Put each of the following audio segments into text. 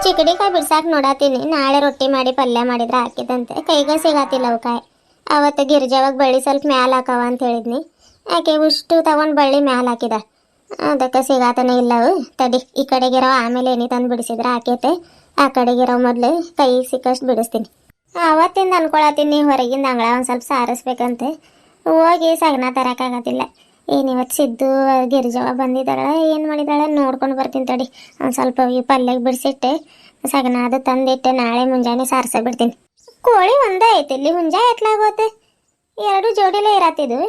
ಚಿಕಡಿಕಾಯಿ ಬಿಡ್ಸಾಕ್ ನೋಡಾತೀನಿ. ನಾಳೆ ರೊಟ್ಟಿ ಮಾಡಿ ಪಲ್ಯ ಮಾಡಿದ್ರೆ ಹಾಕಿದಂತೆ ಕೈಗೆ ಸಿಗಾತಿಲ್ಲ ಅವು ಕಾಯಿ. ಅವತ್ತು ಗಿರ್ಜಾವಾಗ ಬಳ್ಳಿ ಸ್ವಲ್ಪ ಮ್ಯಾಲ ಹಾಕವ ಅಂತ ಹೇಳಿದ್ನಿ. ಆಕೆ ಉಷ್ಟು ತಗೊಂಡು ಬಳ್ಳಿ ಮ್ಯಾಲ ಹಾಕಿದ. ಅದಕ್ಕೆ ಸಿಗಾತನೇ ಇಲ್ಲವು. ತಡಿ, ಈ ಕಡೆಗಿರೋ ಆಮೇಲೆ ಏನಿ ತಂದು ಬಿಡಿಸಿದ್ರೆ ಹಾಕೈತೆ. ಆ ಕಡೆಗಿರೋ ಮೊದಲು ಕೈ ಸಿಕ್ಕಷ್ಟು ಬಿಡಿಸ್ತೀನಿ. ಅವತ್ತಿಂದ ಅನ್ಕೊಳತೀನಿ ಹೊರಗಿಂದ ಅಂಗಳ ಒಂದು ಸ್ವಲ್ಪ ಸಾರಿಸ್ಬೇಕಂತೆ. ಹೋಗಿ ಸಗಣ ತರಕಾಗತ್ತಿಲ್ಲ. ಏನಿವತ್ತು ಸಿದ್ದು ಗಿರಿಜವ ಬಂದಿದ್ದಾಳೆ, ಏನು ಮಾಡಿದ್ದಾಳೆ ನೋಡ್ಕೊಂಡು ಬರ್ತೀನಿ ತಡಿ. ಒಂದು ಸ್ವಲ್ಪ ಈ ಪಲ್ಯಗೆ ಬಿಡಿಸಿಟ್ಟೆ ಸಗಣ ಅದು ತಂದಿಟ್ಟೆ. ನಾಳೆ ಮುಂಜಾನೆ ಸಾರಿಸ ಬಿಡ್ತೀನಿ. ಕೋಳಿ ಒಂದೇ ಐತಿ ಇಲ್ಲಿ, ಹುಂಜಾ ಎತ್ಲಾಗೋತೆ. ಎರಡು ಜೋಡಿಲೇ ಇರತ್ತಿದ್ವು,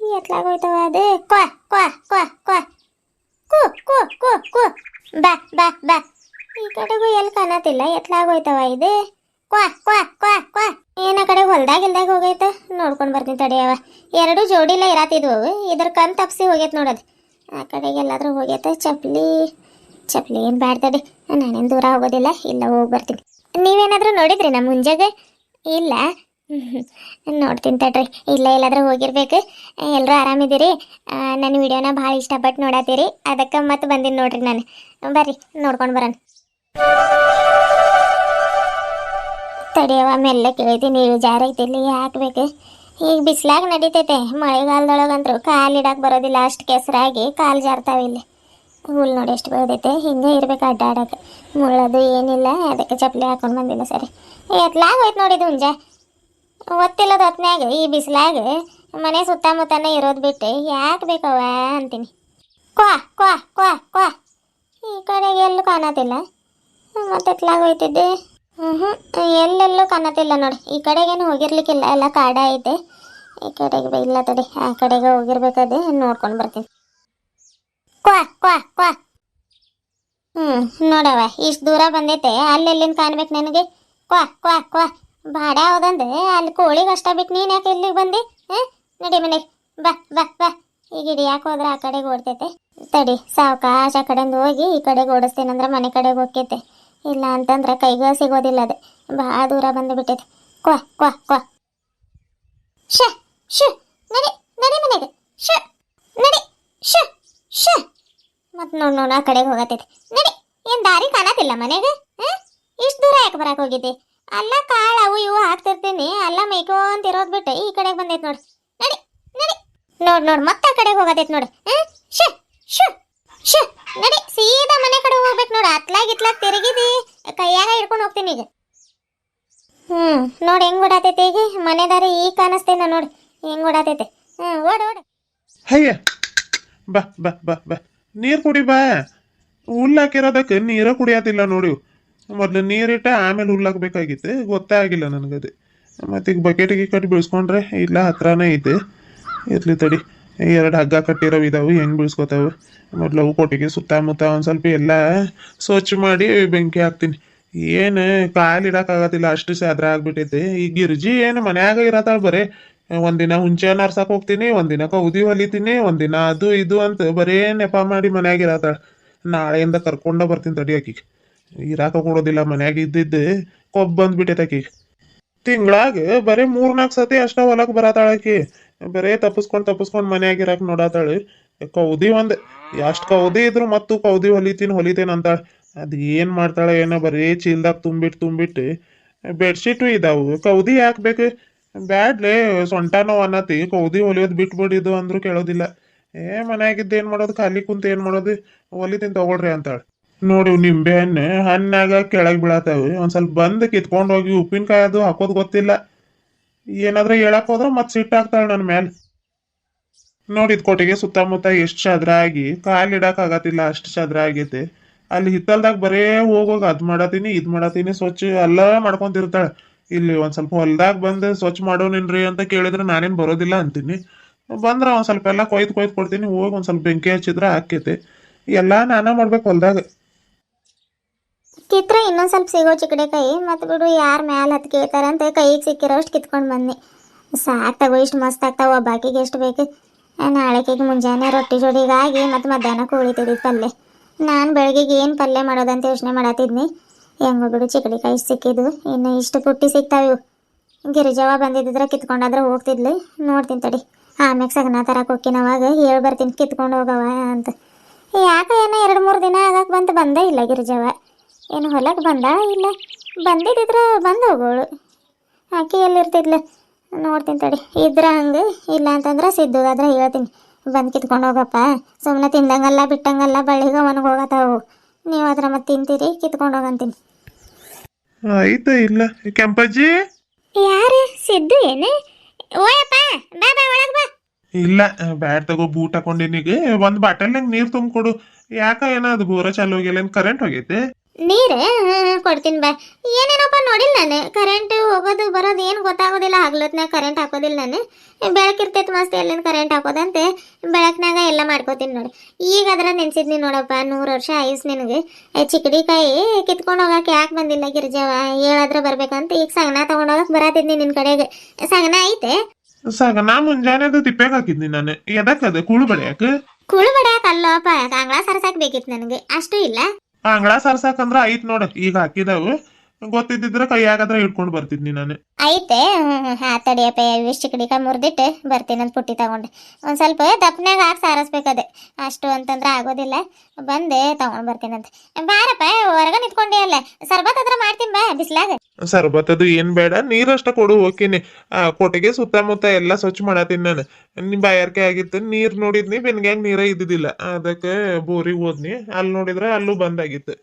ಎತ್ಲಾಗೋಯ್ತವ. ಅದೇ ಕ್ವಾ ಕ್ವಾ ಕ್ವಾ ಕ್ವಾ ಕೂ ಕೂ ಕೂ ಕೂ ಬಾ ಬಾ ಬಾ. ಈ ಕಡೆಗೂ ಎಲ್ಲಿ ಕಾಣತಿಲ್ಲ, ಎತ್ಲಾಗೋಯ್ತವ ಇದೆ. ಕ್ವಾ ಕ್ವಾ ಕ್ವಾ ಕ್ವಾ. ಏನ ಕಡೆ ಹೊಲ್ದಾಗ ಹೋಗೈತೆ, ನೋಡ್ಕೊಂಡು ಬರ್ತೀನಿ ತಡಿಯವ. ಎರಡು ಜೋಡಿಲೇ ಇರತ್ತಿದ್ವು, ಇದ್ರ ಕಣ್ ತಪ್ಸಿ ಹೋಗೈತೆ ನೋಡೋದು. ಆ ಕಡೆಗೆ ಎಲ್ಲಾದ್ರೂ ಹೋಗೈತೆ. ಚಪ್ಲಿ ಏನು ಬ್ಯಾಡ ತಡಿ, ನಾನೇನು ದೂರ ಹೋಗೋದಿಲ್ಲ. ಇಲ್ಲ ಹೋಗಿ ಬರ್ತೀನಿ. ನೀವೇನಾದರೂ ನೋಡಿದ್ರಿ ನಮ್ಮ ಮುಂಜಾಗೆ? ಇಲ್ಲ, ನೋಡ್ತೀನಿ ತಡ್ರಿ. ಇಲ್ಲ ಎಲ್ಲಾದ್ರೂ ಹೋಗಿರ್ಬೇಕು. ಎಲ್ಲರೂ ಆರಾಮಿದ್ದೀರಿ? ನನ್ನ ವಿಡಿಯೋನ ಭಾಳ ಇಷ್ಟಪಟ್ಟು ನೋಡತ್ತೀರಿ, ಅದಕ್ಕೆ ಮತ್ತೆ ಬಂದೀನಿ ನೋಡ್ರಿ ನಾನು. ಬರ್ರಿ ನೋಡ್ಕೊಂಡು ಬರೋಣ. ತಡಿಯವ ಮೆಲ್ಲ ಕೇಳ್ತೀನಿ. ನೀರು ಜಾರೈತಿಲ್ಲಿ ಹಾಕ್ಬೇಕು. ಈಗ ಬಿಸಿಲಾಗ ನಡೀತೈತೆ, ಮಳೆಗಾಲದೊಳಗಂತೂ ಕಾಲು ಇಡಕ್ಕೆ ಬರೋದಿಲ್ಲ. ಅಷ್ಟು ಕೆಸರಾಗಿ ಕಾಲು ಜಾರ್ತಾವೆ. ಇಲ್ಲಿ ಹುಲ್ ನೋಡಿ ಎಷ್ಟು ಬೆಳೆದೈತೆ. ಹಿಂಗೆ ಇರ್ಬೇಕು ಅಡ್ಡಾಡಕ್ಕೆ. ಮುಳ್ಳದು ಏನಿಲ್ಲ, ಅದಕ್ಕೆ ಚಪ್ಪಲಿ ಹಾಕೊಂಡು ಬಂದಿಲ್ಲ. ಸರಿ, ಎತ್ಲಾಗ ಹೋಯ್ತು ನೋಡಿದ್ದು ಹುಂಜ. ಒತ್ತಿಲ್ಲದ ಹೊತ್ನ್ಯಾಗ ಈ ಬಿಸಿಲಾಗ ಮನೆ ಸುತ್ತಮುತ್ತನೇ ಇರೋದು ಬಿಟ್ಟು ಯಾಕೆ ಬೇಕವ ಅಂತೀನಿ. ಕ್ವಾ ಕ್ವಾ ಕ್ವಾ ಕ್ವಾ. ಈ ಕಡೆಗೆ ಎಲ್ಲೂ ಕಾಣತಿಲ್ಲ, ಮತ್ತೆ ಎತ್ಲಾಗ ಹೋಯ್ತಿದ್ದೆ. ಎಲ್ಲೆಲ್ಲೂ ಕಾಣತಿಲ್ಲ ನೋಡಿ. ಈ ಕಡೆಗೇನು ಹೋಗಿರ್ಲಿಕ್ಕಿಲ್ಲ, ಎಲ್ಲ ಕಾಡ ಐತೆ. ಈ ಕಡೆಗೆ ಇಲ್ಲ ತಡಿ, ಆ ಕಡೆಗೆ ಹೋಗಿರ್ಬೇಕದೆ. ನೋಡ್ಕೊಂಡು ಬರ್ತೀನಿ. ಕ್ವಾ ಕ್ವಾ ಕ್ವಾ. ನೋಡವ, ಇಷ್ಟು ದೂರ ಬಂದೈತೆ, ಅಲ್ಲೆಲ್ಲಿಂದ ಕಾಣ್ಬೇಕು ನನಗೆ? ಕ್ವಾ ಕ್ವಾ ಕ್ವಾ. ಬಾಡ ಹೌದಂದ್ರೆ ಅಲ್ಲಿ ಕೋಳಿಗೆ ಅಷ್ಟ ಬಿಟ್ಟು ನೀನು ಯಾಕೆ ಇಲ್ಲಿಗೆ ಬಂದು? ನಡಿ ಮನೆಗೆ ಬಾ ಬಾ ಬಾ. ಈಗ ಹಿಡಿಯಾಕೆ ಹೋದ್ರೆ ಆ ಕಡೆಗೆ ಓಡ್ತೈತೆ. ತಡಿ, ಸಾವಕಾಶ ಆ ಕಡೆಯಿಂದ ಹೋಗಿ ಈ ಕಡೆಗೆ ಓಡಿಸ್ತೇನಂದ್ರೆ ಮನೆ ಕಡೆಗೆ ಹೋಗ್ತೈತೆ. ಇಲ್ಲ ಅಂತಂದ್ರೆ ಕೈಗೆ ಸಿಗೋದಿಲ್ಲ. ಅದು ಭಾಳ ದೂರ ಬಂದು ಬಿಟ್ಟೈತೆ. ಕ್ವಾ ಕ್ವಾ ಕ್ವಾ. ಶ ಶ್. ನಡಿ ನಡಿ ಮನೆಗೆ. ಶ ನಡಿ. ಶ ಶ. ಮತ್ತೆ ನೋಡು ಆ ಕಡೆಗೆ ಹೋಗತ್ತೈತೆ. ನಡಿ. ಏನು ದಾರಿ ಕಾಣತಿಲ್ಲ ಮನೆಗೆ? ಇಷ್ಟು ದೂರ ಯಾಕೆ ಬರಕ್ಕೆ ಹೋಗಿದ್ದೆ? ಅಲ್ಲ ಕಾಳು ಅವು ಇವು ಹಾಕ್ತಿರ್ತೀನಿ, ಅಲ್ಲ ಮೇಯ್ಕೊಂತಿರೋದು ಬಿಟ್ಟು ಈ ಕಡೆಗೆ ಬಂದೈತೆ ನೋಡಿ. ನಡಿ ನಡಿ. ನೋಡು ಮತ್ತೆ ಆ ಕಡೆಗೆ ಹೋಗತೈತೆ ನೋಡಿ. ಶ ಶ್ ಶ್. ನಡಿ, ಸೀದಾ ಮನೆ ಕಡೆ ಹೋಗ್ಬೇಕು ನೋಡು. ಇತ್ಲಾಗ ತಿರುಗಿದಿ ಕೈಯಾಗ ಹಿಡ್ಕೊಂಡು ಹೋಗ್ತೀನಿ ಈಗ. ನೋಡಿ ಹೆಂಗ್ ಓಡಾತೈತೆ. ಈಗ ಮನೆ ದಾರಿ ಈಗ ಕಾಣಿಸ್ತೇನ ನೋಡಿ ಹೆಂಗ್ ಓಡಾತೈತೆ. ಓಡು. ಹಯ್ಯ ಬಾ ಬಾ ಬಾ ಬಾ. ನೀರು ಕುಡಿ ಬಾ. ಹುಲ್ಲು ಹಾಕಿರೋದಕ್ಕೆ ನೀರ ಕುಡಿಯೋದಿಲ್ಲ ನೋಡಿ. ಮೊದಲು ನೀರಿಟ್ಟ ಆಮೇಲೆ ಹುಲ್ಲು ಹಾಕ್ಬೇಕಾಗಿತ್ತು, ಗೊತ್ತೇ ಆಗಿಲ್ಲ ನನಗದು. ಮತ್ತು ಈಗ ಬಕೆಟಿಗೆ ಕಟ್ಟಿ ಬೀಳ್ಸ್ಕೊಂಡ್ರೆ ಇಲ್ಲ ಹತ್ರನೇ ಐತೆ. ಇರ್ಲಿ ತಡಿ, ಎರಡು ಹಗ್ಗ ಕಟ್ಟಿರೋವು ಇದಾವೆ, ಹೆಂಗೆ ಬೀಳ್ಸ್ಕೊತಾವೆ. ಮೊದಲು ಅವು ಕೊಟ್ಟಿಗೆ ಸುತ್ತಮುತ್ತ ಒಂದು ಸ್ವಲ್ಪ ಎಲ್ಲ ಸ್ವಚ್ಛ ಮಾಡಿ ಬೆಂಕಿ ಹಾಕ್ತೀನಿ. ಏನು ಕಾಲು ಇಡೋಕ್ಕಾಗತ್ತಿಲ್ಲ, ಅಷ್ಟು ಸಾದ್ರ ಆಗ್ಬಿಟ್ಟೈತೆ. ಈ ಗಿರ್ಜಿ ಏನು ಮನ್ಯಾಗ ಇರತ್ತಾಳೆ. ಬರೀ ಒಂದಿನ ಹುಂಚೆ ನರ್ಸಕ್ಕೆ ಹೋಗ್ತೀನಿ, ಒಂದಿನ ಕೌದಿ ಹೊಲಿತೀನಿ, ಒಂದಿನ ಅದು ಇದು ಅಂತ ಬರೇ ನೆಪ ಮಾಡಿ ಮನ್ಯಾಗ ಇರತ್ತಾಳೆ. ನಾಳೆಯಿಂದ ಕರ್ಕೊಂಡ ಬರ್ತೀನಿ ತಡಿ. ಆಕಿಗೆ ಇರಾಕ ಕೊಡೋದಿಲ್ಲ, ಮನ್ಯಾಗ ಇದ್ದಿದ್ದು ಕೊಬ್ಬು ಬಂದ್ಬಿಟ್ಟೈತೆ ಆಕಿಗೆ. ತಿಂಗಳಾಗ ಬರೀ 3-4 ಸತಿ ಅಷ್ಟ ಹೊಲಕ್ಕೆ ಬರತ್ತಾಳೆ ಆಕಿ. ಬರೇ ತಪ್ಪಿಸ್ಕೊಂಡು ಮನ್ಯಾಗ ಇರಾಕ ನೋಡತ್ತಾಳೆ. ಕೌದಿ ಒಂದು ಎಷ್ಟು ಕೌದಿ ಇದ್ರು ಮತ್ತು ಕೌದಿ ಹೊಲಿತೇನೆ ಅಂತಾಳೆ. ಅದು ಏನು ಮಾಡ್ತಾಳೆ ಏನೋ, ಬರೀ ಚೀಲ್ದಾಗ ತುಂಬಿಟ್ಟು ಬೆಡ್ಶೀಟು ಇದಾವು. ಕೌದಿ ಹಾಕ್ಬೇಕು ಬ್ಯಾಡ್ಲೆ, ಸೊಂಟ ನೋವು ಅನ್ನತಿ. ಕೌದಿ ಹೊಲಿಯೋದು ಬಿಟ್ಬಿಡಿದು ಅಂದ್ರೂ ಕೇಳೋದಿಲ್ಲ. ಮನ್ಯಾಗಿದ್ದು ಏನು ಮಾಡೋದು, ಖಾಲಿ ಕುಂತ ಏನು ಮಾಡೋದು, ಹೊಲಿತೀನಿ ತಗೊಳ್ರಿ ಅಂತಾಳೆ. ನೋಡಿ ನಿಂಬೆ ಹಣ್ಣಾಗ ಕೆಳಗೆ ಬೀಳತ್ತಾವೆ. ಒಂದು ಸ್ವಲ್ಪ ಬಂದು ಕಿತ್ಕೊಂಡು ಹೋಗಿ ಉಪ್ಪಿನಕಾಯಿ ಅದು ಹಾಕೋದು ಗೊತ್ತಿಲ್ಲ. ಏನಾದ್ರೂ ಹೇಳಕ್ ಹೋದ್ರೆ ಮತ್ತೆ ಸಿಟ್ಟು ಹಾಕ್ತಾಳೆ ನನ್ನ ಮೇಲೆ. ನೋಡಿದ್ ಕೊಟ್ಟಿಗೆ ಸುತ್ತಮುತ್ತ ಎಷ್ಟು ಚದ್ರ ಆಗಿ ಕಾಲು ಇಡಕ್ಕಾಗತ್ತಿಲ್ಲ, ಅಷ್ಟು ಚದ್ರ ಆಗೈತೆ. ಅಲ್ಲಿ ಹಿತ್ತಲ್ದಾಗ ಬರೇ ಹೋಗೋಗಿ ಅದು ಮಾಡತ್ತೀನಿ ಇದು ಮಾಡತ್ತೀನಿ ಸ್ವಚ್ಛ ಎಲ್ಲ ಮಾಡ್ಕೊಂತಿರ್ತಾಳೆ. ಇಲ್ಲಿ ಒಂದು ಸ್ವಲ್ಪ ಹೊಲ್ದಾಗ ಬಂದು ಸ್ವಚ್ಛ ಮಾಡೋನೇನ್ರಿ ಅಂತ ಕೇಳಿದ್ರೆ ನಾನೇನು ಬರೋದಿಲ್ಲ ಅಂತೀನಿ. ಬಂದ್ರೆ ಒಂದು ಸ್ವಲ್ಪ ಎಲ್ಲ ಕೊಯ್ದು ಕೊಡ್ತೀನಿ. ಹೋಗಿ ಒಂದು ಸ್ವಲ್ಪ ಬೆಂಕಿ ಹಚ್ಚಿದ್ರೆ ಹಾಕೈತೆ. ಎಲ್ಲ ನಾನೇ ಮಾಡ್ಬೇಕು ಹೊಲ್ದಾಗ. ಕಿತ್ರ ಇನ್ನೊಂದು ಸ್ವಲ್ಪ ಸಿಗೋ ಚಿಕಡೆಕಾಯಿ. ಮತ್ತೆ ಬಿಡು, ಯಾರು ಮ್ಯಾಲೆ ಹತ್ತು ಕೇಳ್ತಾರಂತೆ ಕೈಗೆ ಸಿಕ್ಕಿರೋಷ್ಟು ಕಿತ್ಕೊಂಡು ಬಂದು. ಸಾಕು ತಗೋ, ಇಷ್ಟು ಮಸ್ತ್ ಆಗ್ತಾವ. ಬಾಕಿಗೆ ಎಷ್ಟು ಬೇಕು. ನಾಳೆಕಿಗೆ ಮುಂಜಾನೆ ರೊಟ್ಟಿ ಜೋಡಿಗಾಗಿ ಮತ್ತು ಮಧ್ಯಾಹ್ನಕ್ಕೆ ಉಳಿತಿದ್ದಿದ್ದು ಪಲ್ಯ. ನಾನು ಬೆಳಗ್ಗೆಗೆ ಏನು ಪಲ್ಯ ಮಾಡೋದಂತ ಯೋಚನೆ ಮಾಡತ್ತಿದ್ನಿ. ಹೆಂಗೋ ಬಿಡು, ಚಿಕಡಿಕಾಯಿ ಇಷ್ಟು ಸಿಕ್ಕಿದ್ವು. ಇನ್ನು ಇಷ್ಟು ಪುಟ್ಟಿ ಸಿಗ್ತಾವೆ ಇವು. ಗಿರಿಜವ ಬಂದಿದ್ದಿದ್ರೆ ಕಿತ್ಕೊಂಡಾದ್ರೆ ಹೋಗ್ತಿದ್ಲು. ನೋಡ್ತೀನಿ ತಡಿ, ಆಮ್ಯಾಗ ಸಗನ ತರಕ್ಕೆ ಹೋಗ್ಕಿನವಾಗ ಹೇಳಿ ಬರ್ತೀನಿ ಕಿತ್ಕೊಂಡು ಹೋಗವ ಅಂತ. ಯಾಕೆ ಏನೋ 2-3 ದಿನ ಆಗಕ್ಕೆ ಬಂದೇ ಇಲ್ಲ ಗಿರಿಜವ. ಏನು ಹೊಲಕ್ಕೆ ಬಂದ ಇಲ್ಲ ಬಂದಿದ್ದಿದ್ರೆ ಬಂದು ಹೋಗೋಳು. ಆಕೆ ಎಲ್ಲಿರ್ತಿದ್ಲು ನೋಡ್ತೀನಿ ತಡಿ. ಇದ್ರ ಹಂಗೆ ಇಲ್ಲ ಅಂತಂದ್ರೆ ಸಿದ್ದುಗಾದ್ರೆ ಹೇಳ್ತೀನಿ ಬಂದು ಕಿತ್ಕೊಂಡು ಹೋಗಪ್ಪ. ಸುಮ್ಮನೆ ತಿಂದಂಗಲ್ಲ ಬಿಟ್ಟಂಗಲ್ಲ ಬಳ್ಳಿಗೆ ಒಣಗಿ ಹೋಗತ್ತಾವು. ನೀವು ಅದ್ರ ಮತ್ತೆ ತಿಂತೀರಿ ಕಿತ್ಕೊಂಡು ಹೋಗಂತೀನಿ. ಆಯ್ತಾ ಇಲ್ಲ ಕೆಂಪಜ್ಜಿ? ಯಾರು ಸಿದ್ದು ಏನು? ಓಯಪ್ಪ ಬಾ ಬಾ ಒಳಗೆ ಬಾ. ಇಲ್ಲ ಬ್ಯಾಡ್ ತಗೋ ಬೂಟ್ ಹಾಕೊಂಡಿನಿಗೆ ಒಂದ್ ಬಾಟಲ್ನಾಗ ನೀರ್ ತುಂಬಿಕೊಡು. ಯಾಕ ಏನದು ಬೋರ ಚಾಲು ಹೋಗಿಲ್ಲ, ಕರೆಂಟ್ ಹೋಗೈತೆ? ನೀರು ಕೊಡ್ತೀನಿ ಬಾ. ಏನೇನಪ್ಪ ನೋಡಿಲ್ಲ ನಾನು. ಕರೆಂಟ್ ಹೋಗೋದು ಬರೋದು ಏನು ಗೊತ್ತಾಗೋದಿಲ್ಲ. ಹಗ್ಲತ್ನಾಗ ಕರೆಂಟ್ ಹಾಕೋದಿಲ್ಲ ನಾನು. ಬೆಳಕಿರ್ತೈತೆ ಮಸ್ತ್ ಎಲ್ಲಿಂದ ಕರೆಂಟ್ ಹಾಕೋದಂತೆ ಬೆಳಕಿನಾಗ ಎಲ್ಲ ಮಾಡ್ಕೋತೀನಿ ನೋಡಿ. ಈಗ ಅದ್ರ ನೆನ್ಸಿದ್ನಿ ನೋಡಪ್ಪ. 100 ವರ್ಷ ಆಯುಸ್ ನಿನಗೆ. ಚಿಕ್ಕಡಿಕಾಯಿ ಕಿತ್ಕೊಂಡು ಹೋಗಕ್ಕೆ ಯಾಕೆ ಬಂದಿಲ್ಲ ಗಿರ್ಜವ? ಹೇಳಾದ್ರೆ ಬರ್ಬೇಕಂತ ಈಗ ಸಗಣ ತಗೊಂಡೋಗಕ್ಕೆ ಬರತಿದ್ನಿ ನಿನ್ನ ಕಡೆಗೆ. ಸಗಣ ಐತೆ? ನಾ ಮುಂಜಾನೆದು ತಿಪ್ಪೆಗೆ ಹಾಕಿದ್ನಿ ನಾನು. ಎದಕ್ಕದ ಕುಳು ಬಡಿಯಾಕ? ಕುಳು ಬಡಿಯಾಕ ಅಲ್ಲೋಪ, ಅಂಗಳ ಸರಸಾಕ್ ಬೇಕಿತ್ತು ನನಗೆ. ಅಷ್ಟು ಇಲ್ಲ. ಅಂಗಳ ಸರ್ಸಾಕಂದ್ರ ಐತ್ ನೋಡ. ಈಗ ಹಾಕಿದವು ಗೊತ್ತಿದ್ದಿದ್ರ ಕೈಯಾಗದ್ರ ಹಿಡ್ಕೊಂಡು ಬರ್ತಿದ್ನಿ ನಾನು. ಐತೆ ಹಾ ತಡಿಯಪ್ಪ. ಇಷ್ಟು ಕಡಿಕ ಮುರಿದಿಟ್ಟು ಬರ್ತೀನಿ ಅಂತ ಪುಟ್ಟಿ ತಗೊಂಡೆ. ಒಂದು ಸ್ವಲ್ಪ ದಪ್ಪನಾಗ ಹಾಕಿ ಸಾರಿಸ್ಬೇಕದೆ. ಅಷ್ಟು ಅಂತಂದ್ರೆ ಆಗೋದಿಲ್ಲ. ಬಂದೆ ತಗೊಂಡು ಬರ್ತೀನಂತ. ಬಾರಪ್ಪ ಹೊರಗ ನಿಂತ್ಕೊಂಡೆ ಅಲ್ಲ. ಸರ್ಬತ್ ಹತ್ರ ಮಾಡ್ತೀನಿ ಬಾ ಬಿಸ್ಲಾಗ. ಸರ್ಬತ್ತದು ಏನ್ ಬೇಡ, ನೀರಷ್ಟ ಕೊಡು ಹೋಗ್ತೀನಿ. ಕೊಟ್ಟಿಗೆ ಸುತ್ತಮುತ್ತ ಎಲ್ಲ ಸ್ವಚ್ಛ ಮಾಡತ್ತೀನಿ ನಾನು. ನಿಮ್ ಬಾಯಾರಿಕೆ ಆಗಿತ್ತು, ನೀರ್ ನೋಡಿದ್ನಿ ಬೆನ್ಗ್ಯಾಗ ನೀರ ಇದ್ದಿದ್ದಿಲ್ಲ. ಅದಕ್ಕೆ ಬೋರಿಗೆ ಹೋದ್ನಿ. ಅಲ್ಲಿ ನೋಡಿದ್ರೆ ಅಲ್ಲೂ ಬಂದಾಗಿತ್ತು.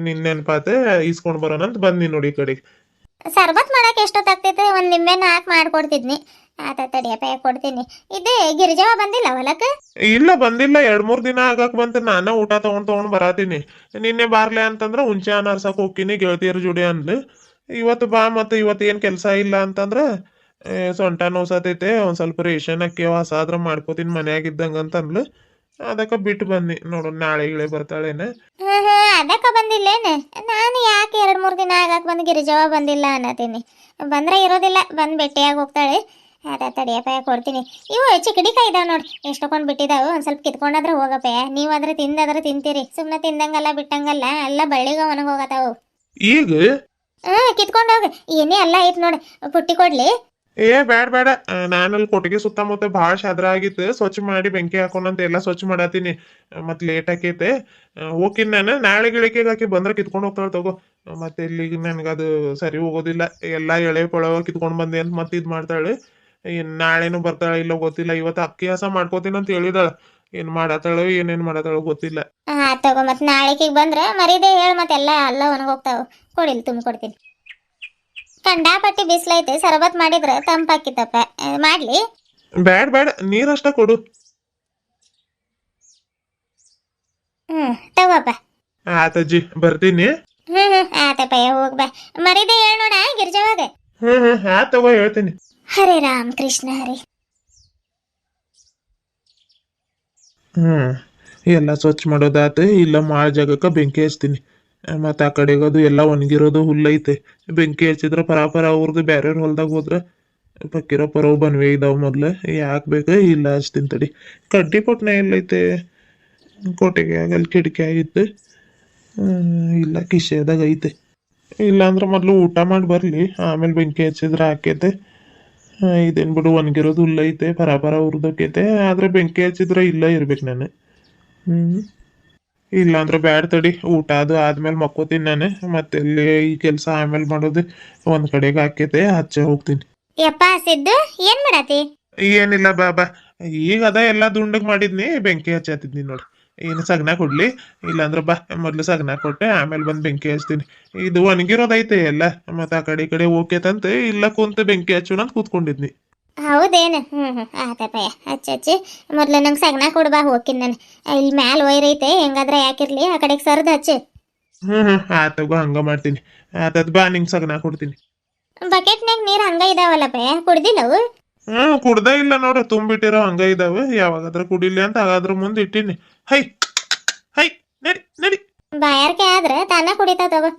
ನಿನ್ ನೆನಪಾತ ಇಸ್ಕೊಂಡ್ ಬರೋಣ ಅಂತ ಬಂದಿ ನೋಡಿ ಈ ಕಡೆಗೆ. ಸರ್ಬತ್ ಮಾಡಕ್ಕೆ ಎಷ್ಟೊತ್ತಾಗ್ತೈತೆ? ಒಂದು ನಿಂಬೆನ ಹಾಕಿ ಮಾಡ್ಕೊಡ್ತಿದ್ನಿ. ಆತ ತಡಿಯಪ್ಪ ಕೊಡ್ತೀನಿ. ಇದೇ ಗಿರಿಜವ ಬಂದಿಲ್ಲ ಹೊಲಕ್ಕೆ? ಇಲ್ಲ ಬಂದಿಲ್ಲ. 2-3 ದಿನ ಆಗಕ್ ಬಂತ. ನಾನ ಊಟ ತಗೊಂಡ್ ಬರಾತೀನಿ. ನಿನ್ನೆ ಬಾರ್ಲೆ ಅಂತಂದ್ರ ಹುಂಚೆ ಹಣ್ಣ್ ಹರ್ಸಕ್ ಹೋಗ್ತೀನಿ ಗೆಳತಿಯರ ಜೋಡಿ ಅಂದ್ಲು. ಇವತ್ತು ಬಾ. ಮತ್ತೆ ಇವತ್ತು ಏನ್ ಕೆಲ್ಸ ಇಲ್ಲ ಅಂತಂದ್ರ ಸೊಂಟ ನೋಸತೈತೆ, ಒಂದ್ ಸ್ವಲ್ಪ ರೇಷನ್ ಅಕ್ಕಿ ಹೊಸಾದ್ರ ಮಾಡ್ಕೋತೀನಿ ಮನ್ಯಾಗ ಇದ್ದಂಗ ಅಂತ ಅಂದ್ಲು. ಅದಕ್ಕ ಬಿಟ್ಟು ಬನ್ನಿ ನೋಡು. ನಾಳೆ ಗಿಳೆ ಬರ್ತಾಳೇನ? ಅದಕ್ಕ ಬಂದಿಲ್ಲೇನು? ನಾನು ಯಾಕೆ 2-3 ದಿನ ಆಗಕ್ಕೆ ಬಂದು ಗಿರಿಜವ ಬಂದಿಲ್ಲ ಅನ್ನತೀನಿ. ಬಂದ್ರೆ ಇರೋದಿಲ್ಲ, ಬಂದು ಭೇಟಿಯಾಗಿ ಹೋಗ್ತಾಳೆ. ಅದ ತಡಿಯಪ್ಪ ಕೊಡ್ತೀನಿ. ಇವು ಚಿಕ್ಕಡಿಕಾಯಿ ಇದಾವೆ ನೋಡಿ, ಎಷ್ಟೊಂದು ಬಿಟ್ಟಿದಾವು. ಒಂದು ಸ್ವಲ್ಪ ಕಿತ್ಕೊಂಡಾದ್ರೆ ಹೋಗಪ್ಪ. ನೀವು ಆದ್ರೆ ತಿಂದಾದ್ರೆ ತಿಂತೀರಿ. ಸುಮ್ಮನೆ ತಿಂದಂಗಲ್ಲ ಬಿಟ್ಟಂಗಲ್ಲ ಎಲ್ಲ ಬಳ್ಳಿಗೆ ಒಣಗಿ ಹೋಗತ್ತಾವು. ಈಗ ಕಿತ್ಕೊಂಡೋಗ. ಏನೇ ಎಲ್ಲ ಐತ್ ನೋಡಿ. ಪುಟ್ಟಿ ಕೊಡ್ಲಿ? ಬೇಡ ಬೇಡ. ನಾನಲ್ಲಿ ಕೊಟ್ಟಿಗೆ ಸುತ್ತಮುತ್ತ ಭಾಳ ಶಾದ್ರ ಆಗಿತ್ತು. ಸ್ವಚ್ಛ ಮಾಡಿ ಬೆಂಕಿ ಹಾಕೊಂಡಂತ ಎಲ್ಲ ಸ್ವಚ್ಛ ಮಾಡತ್ತೀನಿ. ಮತ್ ಲೇಟ್ ಆಕೈತೆ. ಹೋಗಿನ್ ನಾನು. ನಾಳೆ ಗಿಳಿಕೆಗೆ ಹಾಕಿ ಬಂದ್ರೆ ಕಿತ್ಕೊಂಡು ಹೋಗ್ತಾಳೆ ತಗೋ. ಮತ್ತೆ ಇಲ್ಲಿಗೆ ನನ್ಗದು ಸರಿ ಹೋಗೋದಿಲ್ಲ. ಎಲ್ಲ ಎಳೆ ಪೊಳವ ಕಿತ್ಕೊಂಡ್ ಬಂದೆ ಅಂತ ಮತ್ತೆ ಇದ್ ಮಾಡ್ತಾಳೆ. ನಾಳೆನು ಬರ್ತಾಳೆ ಇಲ್ಲ ಗೊತ್ತಿಲ್ಲ. ಇವತ್ತು ಅಕ್ಕಿ ಹಸ ಮಾಡ್ಕೋತೀನಿ ಅಂತ ಹೇಳಿದಾಳ. ಏನ್ ಮಾಡತ್ತಾಳು ಏನೇನ್ ಮಾಡತ್ತಾಳು ಗೊತ್ತಿಲ್ಲ. ತಗೋ. ಮತ್ತೆ ನಾಳೆಗೆ ಬಂದ್ರೆ ಮರೀದೆ ಹೇಳ. ಮತ್ತೆಲ್ಲ ಎಲ್ಲ ಒಣಗೋಗ್ತಾವ. ಕೊಡಿಲ್ ತುಂಬಿಕೊಡ್ತೀನಿ. ಕಂಡಾಪಟ್ಟಿ ಬಿಸಿಲೈತೆ. ಸರ್ಬತ್ ಮಾಡಿದ್ರೆ ತಂಪಾಕಿತ್ತಪ್ಪ. ಮಾಡ್ಲಿ? ಬೇಡ ಬೇಡ, ನೀರಷ್ಟ ಕೊಡು. ತಗೋಪ್ಪ. ಆತಜ್ಜಿ ಬರ್ತೀನಿ. ಆತಪ್ಪ ಹೋಗ್ ಬಾ. ಮರೀದೆ ಹೇಳ್ ನೋಡ ಗಿರ್ಜವಾಗ. ಆತ್ ತಗೋ ಹೇಳ್ತೀನಿ. ಹರೇ ರಾಮ್ ಕೃಷ್ಣ ಹರಿ. ಎಲ್ಲ ಸ್ವಚ್ಛ ಮಾಡೋದಾತ. ಇಲ್ಲ ಮಾಳ ಜಾಗಕ್ಕ ಬೆಂಕಿ ಹಚ್ತೀನಿ. ಮತ್ತು ಆ ಕಡೆಗದು ಎಲ್ಲ ಒಣಗಿರೋದು ಹುಲ್ಲೈತೆ. ಬೆಂಕಿ ಹಚ್ಚಿದ್ರೆ ಪರಾಪರ ಅವ್ರದ್ದು ಬ್ಯಾರೆಯವ್ರ ಹೊಲ್ದಾಗ ಹೋದ್ರೆ ಪಕ್ಕಿರೋ ಪರವು ಬನ್ವೆ ಇದಾವೆ ಮೊದ್ಲು. ಯಾಕೆ ಬೇಕು? ಇಲ್ಲ ಹಚ್ತೀನಿ ತಡಿ. ಕಡ್ಡಿ ಪೊಟ್ನೆ ಎಲ್ಲೈತೆ? ಕೋಟೆಗೆ ಆಗಲ್ಲಿ ಕಿಟಕಿ ಆಗಿತ್ತು. ಇಲ್ಲ ಕಿಶೆದಾಗ ಐತೆ. ಇಲ್ಲಾಂದ್ರೆ ಮೊದಲು ಊಟ ಮಾಡಿ ಬರಲಿ, ಆಮೇಲೆ ಬೆಂಕಿ ಹಚ್ಚಿದ್ರೆ ಹಾಕೈತೆ. ಇದೇನು ಬಿಡು, ಒಣಗಿರೋದು ಹುಲ್ಲೈತೆ ಪರಾಪರ ಉರ್ದಕ್ಕೈತೆ. ಆದರೆ ಬೆಂಕಿ ಹಚ್ಚಿದ್ರೆ ಇಲ್ಲ ಇರ್ಬೇಕು ನಾನು. ಇಲ್ಲಾಂದ್ರೆ ಬ್ಯಾಡ ತಡಿ. ಊಟ ಅದು ಆದ್ಮೇಲೆ ಮಕ್ಕೋತೀನಿ ನಾನು. ಮತ್ತೆ ಇಲ್ಲಿ ಈ ಕೆಲಸ ಆಮೇಲೆ ಮಾಡೋದು. ಒಂದ್ ಕಡೆಗೆ ಹಾಕೈತೆ, ಹಚ್ಚ ಹೋಗ್ತೀನಿ. ಯಪ್ಪ ಸಿದ್ದು ಏನ್ ಮಾಡತಿ? ಏನಿಲ್ಲ ಬಾ. ಈಗ ಅದ ಎಲ್ಲ ದುಂಡಗ್ ಮಾಡಿದ್ನಿ, ಬೆಂಕಿ ಹಚ್ಚತ್ತಿದ್ನಿ ನೋಡು. ಏನು ಸಗಣ ಕೊಡ್ಲಿ? ಇಲ್ಲಾಂದ್ರೆ ಬಾ, ಮೊದ್ಲು ಸಗಣ ಕೊಟ್ಟೆ ಆಮೇಲೆ ಬಂದು ಬೆಂಕಿ ಹಚ್ತೀನಿ. ಇದು ಒಣಗಿರೋದೈತೆ ಎಲ್ಲ. ಮತ್ತೆ ಆ ಕಡೆ ಈ ಕಡೆ ಹೋಗ್ಯತಂತೆ ಇಲ್ಲ ಕುಂತ ಬೆಂಕಿ ಹಚ್ಚೋಣ ಅಂತ ಕೂತ್ಕೊಂಡಿದ್ನಿ. ಹೌದೇನು? ಆತಪ್ಪಯ್ಯ ಹಚ್ಚಿ ಮೊದ್ಲು ನಂಗೆ ಸಗಣ ಕೊಡ್ಬಾ. ಹೋಗ್ತೀನಿ ನಾನು. ಇಲ್ಲಿ ಮ್ಯಾಲ ಒಯ್ರೈತೆ, ಹೆಂಗಾದ್ರೆ ಯಾಕಿರ್ಲಿ ಆ ಕಡೆಗೆ ಸರ್ದು ಹಚ್ಚು. ಆತಗೋ, ಹಂಗ ಮಾಡ್ತೀನಿ. ಆತದ್ ಬಾ, ನಿಂಗೆ ಸಗಣ ಕೊಡ್ತೀನಿ. ಬಕೆಟ್ನಾಗ ನೀರು ಹಂಗ ಇದಾವಲ್ಲಪ್ಪಯ್ಯ, ಕುಡ್ದಿಲ್ಲವು? ಕುಡ್ದ ಇಲ್ಲ ನೋಡ್ರಿ, ತುಂಬಿಟ್ಟಿರೋ ಹಂಗ ಇದಾವೆ. ಯಾವಾಗಾದ್ರ ಕುಡಿಲಿ ಅಂತ ಹಾಗಾದ್ರ ಮುಂದೆ ಇಟ್ಟಿನಿ. ಹೈ ಹೈ ನಡಿ ನಡಿ. ಬಾಯಾರಿಕೆ ಆದ್ರೆ ತಾನ ಕುಡಿತಾ ತಗೋ.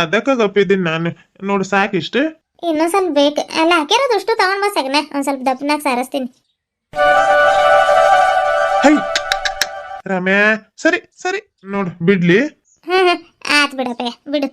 ಅದಕ್ಕ ಗಪ್ಪಿದ್ದೀನಿ ನಾನು. ನೋಡು ಸಾಕಿಷ್ಟು. ಇನ್ನೊಂದ್ ಸ್ವಲ್ಪ ಬೇಕು. ಅಲ್ಲ ಹಾಕಿರೋದು ಅಷ್ಟು ತಗೊಂಡ್ ಬಾ ಸಗಣ. ಒಂದ್ ಸ್ವಲ್ಪ ದಪ್ಪನಾಗ ಸಾರಿಸ್ತೀನಿ. ಹೈ ರಮ್ಯಾ, ಸರಿ ಸರಿ ನೋಡು ಬಿಡ್ಲಿ. ಆತ್ ಬಿಡಪ್ಪಯ್ಯ ಬಿಡು.